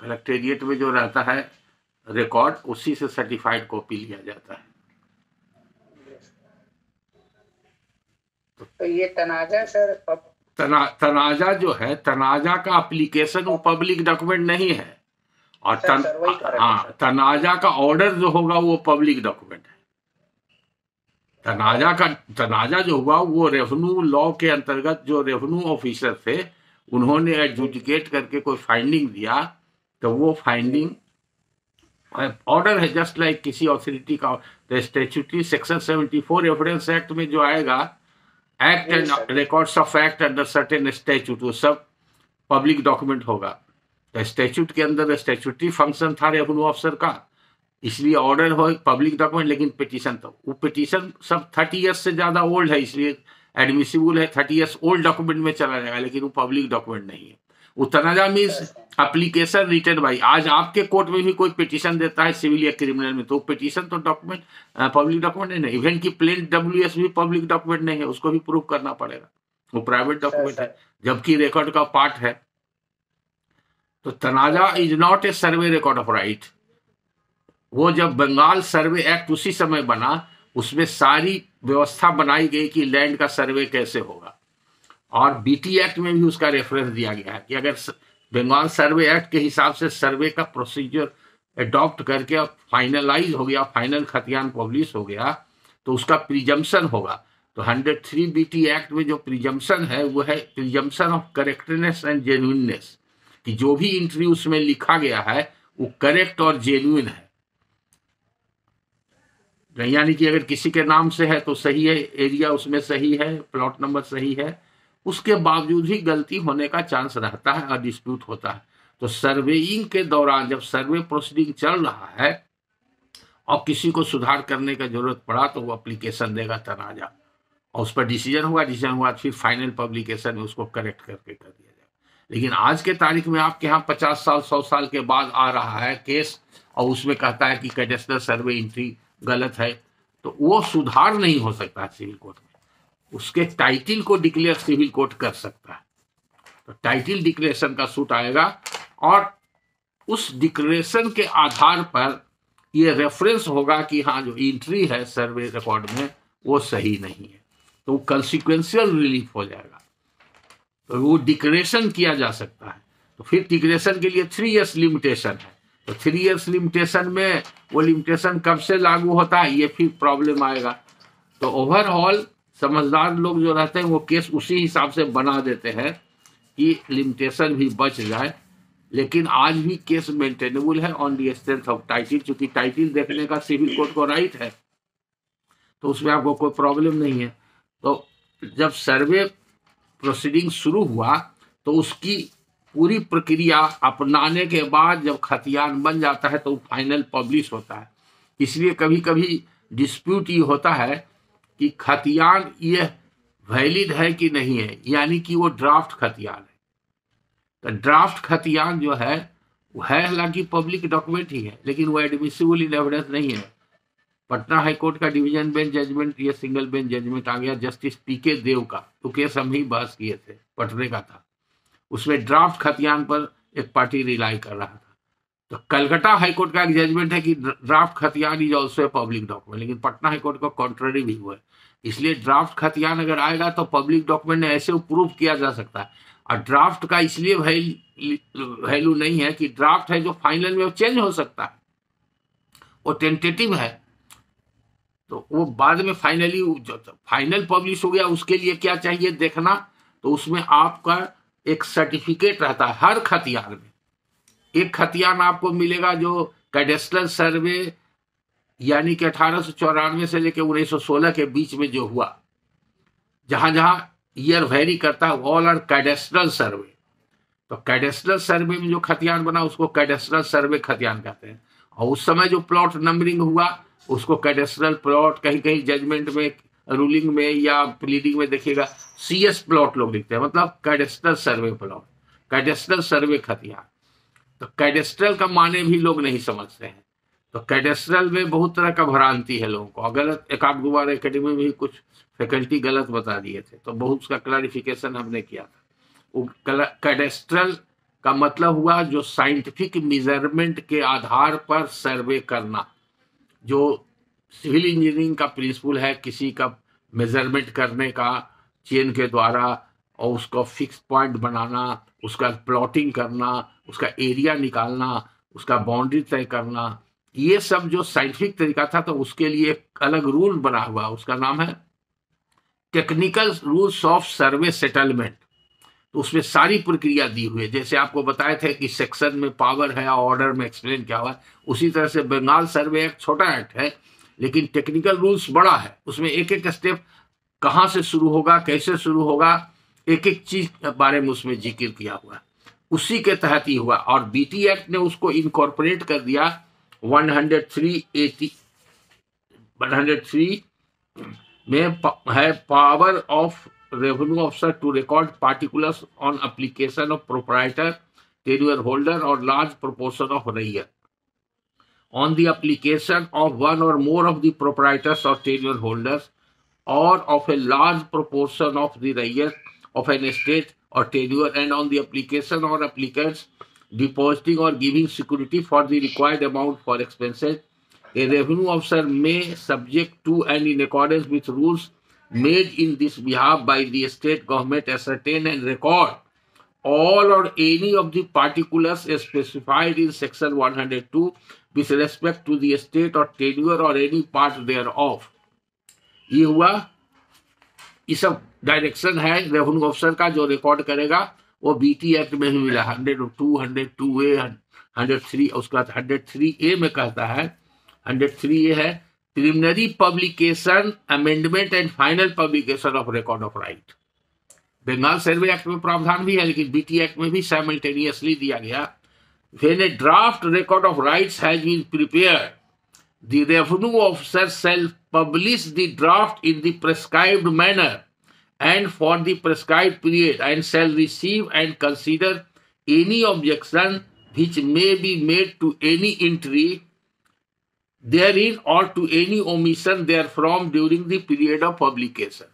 Collectorate में जो रहता है रिकॉर्ड, उसी से सर्टिफाइड कॉपी लिया जाता है। तो ये तनाजा सर, तनाजा जो है, तनाजा का एप्लीकेशन वो पब्लिक डॉक्यूमेंट नहीं है, और हाँ, तनाजा का ऑर्डर जो होगा वो पब्लिक डॉक्यूमेंट है। तनाजा जो हुआ वो रेवेन्यू लॉ के अंतर्गत जो रेवेन्यू ऑफिसर थे उन्होंने एडजुडिकेट करके कोई फाइंडिंग दिया, तो वो फाइंडिंग ऑर्डर है, जस्ट लाइक किसी अथॉरिटी का। तो स्टैट्यूटरी सेक्शन 74 एविडेंस एक्ट में जो आएगा, act and records of act under certain statute, वो सब पब्लिक डॉक्यूमेंट होगा। तो स्टैट्यूट के अंदर स्टैट्यूटरी फंक्शन था रेवेन्यू ऑफिसर का, इसलिए ऑर्डर हो पब्लिक डॉक्यूमेंट। लेकिन पिटीशन, तो वो पिटीशन सब 30 ईयर्स से ज्यादा ओल्ड है, इसलिए एडमिसिबल है, 30 ईयर्स ओल्ड डॉक्यूमेंट में चला जाएगा, लेकिन वो पब्लिक डॉक्यूमेंट नहीं है। वो तनाजा मीन्स एप्लीकेशन रिटन बाई। आज आपके कोर्ट में भी कोई पिटीशन देता है सिविल या क्रिमिनल में, तो पिटीशन तो डॉक्यूमेंट पब्लिक डॉक्यूमेंट नहीं है। इवन की प्लेन WS भी पब्लिक डॉक्यूमेंट नहीं है, उसको भी प्रूव करना पड़ेगा, वो प्राइवेट डॉक्यूमेंट है, जबकि रिकॉर्ड का पार्ट है। तो तनाजा is not a survey record of right. वो जब बंगाल सर्वे एक्ट उसी समय बना, उसमें सारी व्यवस्था बनाई गई कि लैंड का सर्वे कैसे होगा, और BT एक्ट में भी उसका रेफरेंस दिया गया है कि अगर बंगाल सर्वे एक्ट के हिसाब से सर्वे का प्रोसीजर अडॉप्ट करके फाइनलाइज हो गया, फाइनल खतियान पब्लिश हो गया, तो उसका प्रिजम्पशन होगा। तो 103 BT एक्ट में जो प्रिजम्पशन है वो है presumption of correctness and genuineness, कि जो भी एंट्री उसमें लिखा गया है वो करेक्ट और जेन्युइन है। यानी कि अगर किसी के नाम से है तो सही है, एरिया उसमें सही है, प्लॉट नंबर सही है, उसके बावजूद ही गलती होने का चांस रहता है और डिस्प्यूट होता है। तो सर्वेइंग के दौरान जब सर्वे प्रोसीडिंग चल रहा है और किसी को सुधार करने का जरूरत पड़ा, तो वो एप्लीकेशन देगा तनाजा, और उस पर डिसीजन हुआ, डिसीजन हुआ फिर फाइनल पब्लिकेशन में उसको करेक्ट करके कर दिया जाएगा। लेकिन आज के तारीख में आपके यहाँ 50 साल 100 साल के बाद आ रहा है केस, और उसमें कहता है कि कैडेस्ट्रल सर्वे एंट्री गलत है, तो वो सुधार नहीं हो सकता है सिविल कोर्ट में। उसके टाइटिल को डिक्लेयर सिविल कोर्ट कर सकता है, तो टाइटिल डिक्लेरेशन का सूट आएगा, और उस डिक्लेरेशन के आधार पर ये रेफरेंस होगा कि हाँ जो एंट्री है सर्वे रिकॉर्ड में वो सही नहीं है, तो कंसिक्वेंशियल रिलीफ हो जाएगा, तो वो डिक्लेरेशन किया जा सकता है। तो फिर डिक्लेरेशन के लिए 3 इयर्स लिमिटेशन है, तो 3 इयर्स लिमिटेशन में वो लिमिटेशन कब से लागू होता है, ये फिर प्रॉब्लम आएगा। तो ओवरऑल समझदार लोग जो रहते हैं वो केस उसी हिसाब से बना देते हैं कि लिमिटेशन भी बच जाए, लेकिन आज भी केस मेंटेनेबल है on the strength of title. चूंकि टाइटिल देखने का सिविल कोर्ट को राइट है, तो उसमें आपको कोई प्रॉब्लम नहीं है। तो जब सर्वे प्रोसीडिंग शुरू हुआ, तो उसकी पूरी प्रक्रिया अपनाने के बाद जब खतियान बन जाता है तो फाइनल पब्लिश होता है। इसलिए कभी कभी डिस्प्यूट ये होता है कि खतियान ये वैलिड है कि नहीं है, यानी कि वो ड्राफ्ट खतियान है। तो ड्राफ्ट खतियान जो है वो है हालांकि पब्लिक डॉक्यूमेंट ही है, लेकिन वो एडमिसिबल इन एविडेंस नहीं है। पटना हाईकोर्ट का डिवीजन बेंच जजमेंट, ये सिंगल बेंच जजमेंट आ गया जस्टिस PK देव का, तो केस हम ही बहस किए थे, पटने का था। उसमें ड्राफ्ट खतियान पर एक पार्टी रिलाई कर रहा था। तो कलकत्ता हाईकोर्ट का एक जजमेंट है कि ड्राफ्ट खतियान is also a public document, लेकिन पटना हाईकोर्ट का कॉन्ट्ररी भी हुआ है। इसलिए ड्राफ्ट खतियान अगर आएगा तो पब्लिक डॉक्यूमेंट ऐसे प्रूव किया जा सकता है। और ड्राफ्ट का इसलिए वैल्यू नहीं है कि ड्राफ्ट है जो फाइनल में चेंज हो सकता है, वो टेंटेटिव है, तो वो बाद में फाइनली फाइनल पब्लिश हो गया, उसके लिए क्या चाहिए देखना। तो उसमें आपका एक सर्टिफिकेट रहता है हर खतियान में। एक खतियान आपको मिलेगा जो कैडेस्ट्रल सर्वे, यानी कि 1894 से लेकर 1916 के बीच में जो हुआ, जहां जहां ईयर वेरी करता है, ऑल आर कैडेस्ट्रल सर्वे। तो कैडेस्ट्रल सर्वे में जो खतियान बना उसको कैडेस्ट्रल सर्वे खतियान कहते हैं। और उस समय जो प्लॉट नंबरिंग हुआ उसको कैडेस्ट्रल प्लॉट, कहीं कहीं जजमेंट में, रूलिंग में या प्लीडिंग में देखिएगा CS प्लॉट लोग लिखते हैं, मतलब cadastral survey plot, cadastral survey खतियान। तो कैडेस्ट्रल का माने भी लोग नहीं समझते हैं। तो कैडेस्ट्रल में बहुत तरह का भ्रांति है लोगों को, गलत एक आध दो बार एकेडमी में भी कुछ फैकल्टी गलत बता दिए थे, तो बहुत उसका क्लैरिफिकेशन हमने किया था। वो कैडेस्ट्रल का मतलब हुआ जो साइंटिफिक मेजरमेंट के आधार पर सर्वे करना। जो सिविल इंजीनियरिंग का प्रिंसिपल है किसी का मेजरमेंट करने का चेन के द्वारा, और उसको फिक्स पॉइंट बनाना, उसका प्लॉटिंग करना, उसका एरिया निकालना, उसका बाउंड्री तय करना, ये सब जो साइंटिफिक तरीका था, तो उसके लिए एक अलग रूल बना हुआ, उसका नाम है technical rules of survey settlement. तो उसमें सारी प्रक्रिया दी हुई है, जैसे आपको बताए थे कि सेक्शन में पावर है, ऑर्डर में एक्सप्लेन क्या हुआ, उसी तरह से बंगाल सर्वे एक छोटा एक्ट है, लेकिन टेक्निकल रूल्स बड़ा है। उसमें एक एक स्टेप कहाँ से शुरू होगा, कैसे शुरू होगा, एक एक चीज के बारे में उसमें जिक्र किया हुआ है। उसी के तहत ही हुआ, और बीटी एक्ट ने उसको इनकॉर्पोरेट कर दिया 103 में है power of revenue officer to record particulars on application of proprietor, tenure holder और large proportion of rare on the application of one or more of the proprietors or tenure holders or of a large proportion of the reyers of an estate or tenure, and on the application or applicants depositing or giving security for the required amount for expenses, a revenue officer may, subject to and in accordance with rules made in this behalf by the state government, ascertain and record all or any of the particulars specified in section 102 with respect to the estate or tenure or any part thereof। ये हुआ, ये sub direction है revenue officer का, जो record करेगा वो BT act में ही मिला। 102, 102A, 103, उसका 103A में कहता है, 103A है preliminary publication, amendment and final publication of record of right. Bengal survey act में प्रावधान भी है, लेकिन बीटी एक्ट में भी साइमल्टेनियसली दिया गया। When a draft record of rights has been prepared, the revenue officer shall publish the draft in the prescribed manner and for the prescribed period, and shall receive and consider any objection which may be made to any entry therein or to any omission therefrom during the period of publication।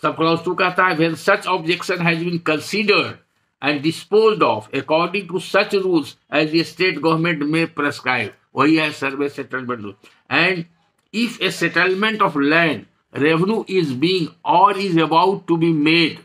Sub clause 2 कहता है when such objection has been considered and disposed of according to such rules as the state government may prescribe, वही है survey settlement rule. And if a settlement of land revenue is being or is about to be made,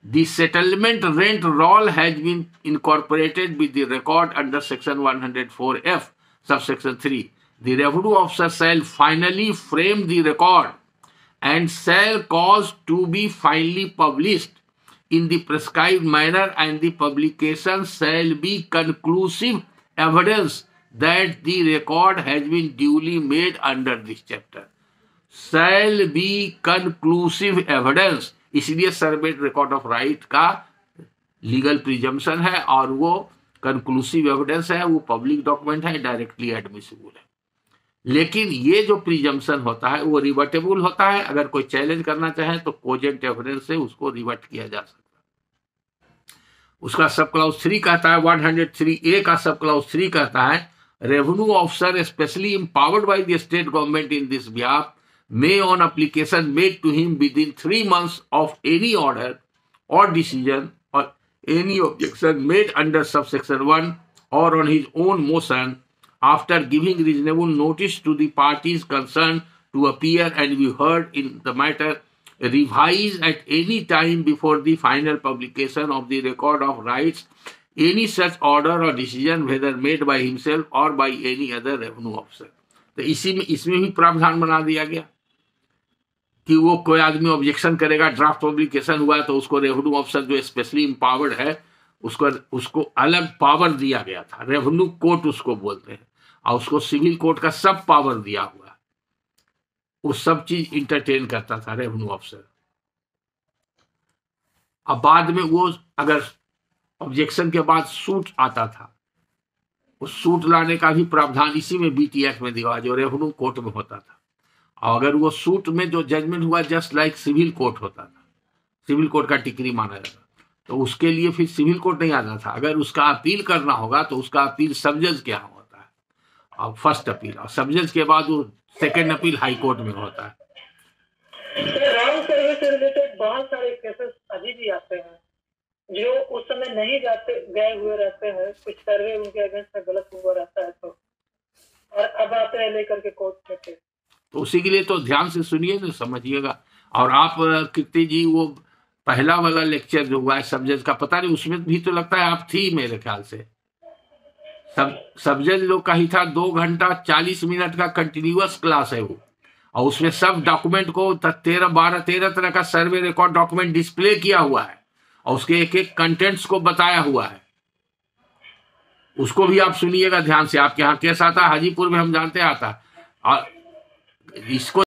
the settlement rent roll has been incorporated with the record under section 104F subsection 3, the revenue officer shall finally frame the record and shall cause to be finally published in the prescribed manner, and the publication shall be conclusive evidence that the record has been duly made under this chapter। Shall be conclusive evidence, इसलिए सर्वे record of right का legal presumption है, और वो conclusive evidence है, वो public document है, directly admissible है। लेकिन ये जो प्रिजम्पशन होता है वो रिवर्टेबल होता है, अगर कोई चैलेंज करना चाहे तो कोजेंट एविडेंस से उसको रिवर्ट किया जा सकता है। उसका सब क्लाउज 3 कहता है, 103A का सब क्लाउज 3 कहता है revenue officer specially empowered by the state government in this behalf may on application made to him within 3 months of any order or decision or any objection made under subsection 1 or on his own motion, after giving reasonable notice to the parties concerned to appear and be heard in the matter, revise at any time before the final publication of the record of rights any such order or decision whether made by himself or by any other revenue officer। तो इसमें भी प्रावधान बना दिया गया कि वो कोई आदमी ऑब्जेक्शन करेगा, ड्राफ्ट पब्लिकेशन हुआ तो उसको रेवेन्यू ऑफिसर जो स्पेशली एम्पावर्ड है उसको अलग पावर दिया गया था, रेवेन्यू कोर्ट उसको बोलते हैं, और उसको सिविल कोर्ट का सब पावर दिया हुआ, वो सब चीज इंटरटेन करता था रेवेन्यू ऑफिसर। अब बाद में वो अगर ऑब्जेक्शन के बाद सूट आता था, उस सूट लाने का भी प्रावधान इसी में बीटी एक्ट में दिया, जो रेवेन्यू कोर्ट में होता था। और अगर वो सूट में जो जजमेंट हुआ जस्ट लाइक सिविल कोर्ट होता था, सिविल कोर्ट का टिकरी माना जाता, तो उसके लिए फिर सिविल कोर्ट नहीं आता था। अगर उसका अपील करना होगा तो उसका अपील सब जज के यहाँ होता है, और फर्स्ट अपील, और सब जज के बाद वो सेकेंड अपील हाई कोर्ट में होता है। राउंड सर्वे से रिलेटेड बहुत सारे केसेस अभी भी आते हैं, जो उस समय नहीं गए हुए रहते हैं, कुछ सर्वे उनके अगेंस्ट में गलत हुआ रहता है, तो और अब आते हैं लेकर के कोर्ट में केस। तो उसी के लिए तो ध्यान से सुनिए ना, समझिएगा। और आप कीर्ति जी, वो पहला वाला लेक्चर जो हुआ है सब्जेक्ट का, पता नहीं उसमें भी तो लगता है आप थी मेरे ख्याल से। सब्जेक्ट लोग का ही था, 2 घंटा 40 मिनट का कंटिन्यूअस क्लास है वो। और उसमें सब डॉक्यूमेंट को 13 तरह का सर्वे रिकॉर्ड डॉक्यूमेंट डिस्प्ले किया हुआ है, और उसके एक एक कंटेंट्स को बताया हुआ है। उसको भी आप सुनिएगा ध्यान से। आपके यहाँ केस आता, हाजीपुर में हम जानते आता, और इसको